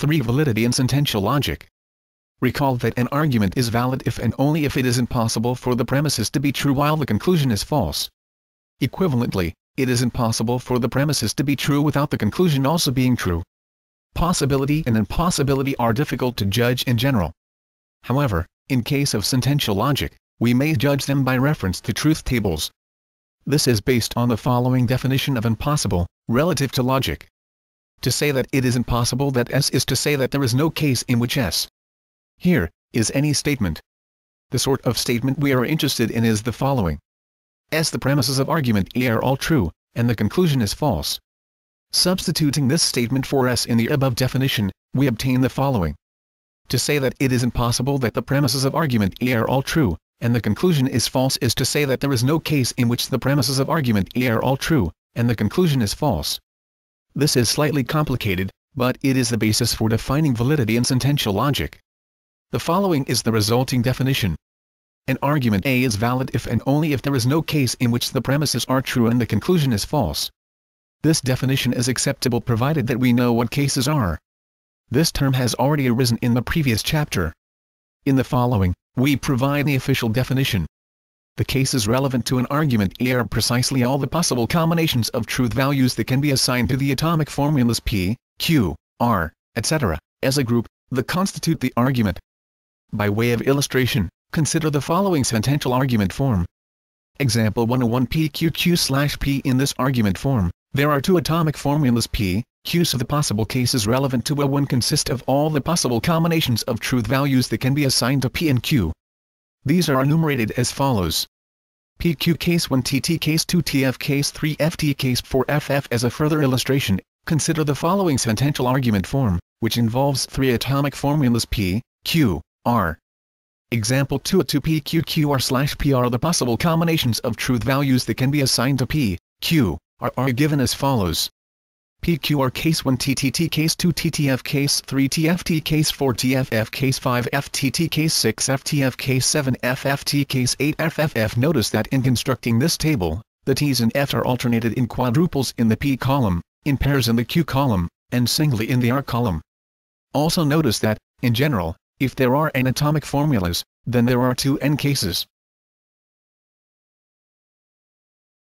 3. Validity and sentential logic. Recall that an argument is valid if and only if it is impossible for the premises to be true while the conclusion is false. Equivalently, it is impossible for the premises to be true without the conclusion also being true. Possibility and impossibility are difficult to judge in general. However, in case of sentential logic, we may judge them by reference to truth tables. This is based on the following definition of impossible, relative to logic. To say that it is impossible that S is to say that there is no case in which S. Here, is any statement. The sort of statement we are interested in is the following. S. The premises of argument A are all true, and the conclusion is false. Substituting this statement for S in the above definition, we obtain the following. To say that it is impossible that the premises of argument A are all true, and the conclusion is false is to say that there is no case in which the premises of argument A are all true, and the conclusion is false. This is slightly complicated, but it is the basis for defining validity and sentential logic. The following is the resulting definition. An argument A is valid if and only if there is no case in which the premises are true and the conclusion is false. This definition is acceptable provided that we know what cases are. This term has already arisen in the previous chapter. In the following, we provide the official definition. The cases relevant to an argument A are precisely all the possible combinations of truth values that can be assigned to the atomic formulas P, Q, R, etc., as a group, that constitute the argument. By way of illustration, consider the following sentential argument form. Example 101 PQQ/P. In this argument form, there are two atomic formulas P, Q, so the possible cases relevant to A1 consist of all the possible combinations of truth values that can be assigned to P and Q. These are enumerated as follows. PQ case 1 TT case 2 TF case 3 FT case 4 FF. As a further illustration, consider the following sentential argument form, which involves three atomic formulas P, Q, R. Example 2 2 PQQR/P are the possible combinations of truth values that can be assigned to P, Q, R are given as follows. PQR case 1 TTT case 2 TTF case 3 TFT case 4 TFF case 5 FTT case 6 FTF case 7 FFT case 8 FFF. Notice that in constructing this table, the T's and F's are alternated in quadruples in the P column, in pairs in the Q column, and singly in the R column. Also notice that, in general, if there are n atomic formulas, then there are two n cases.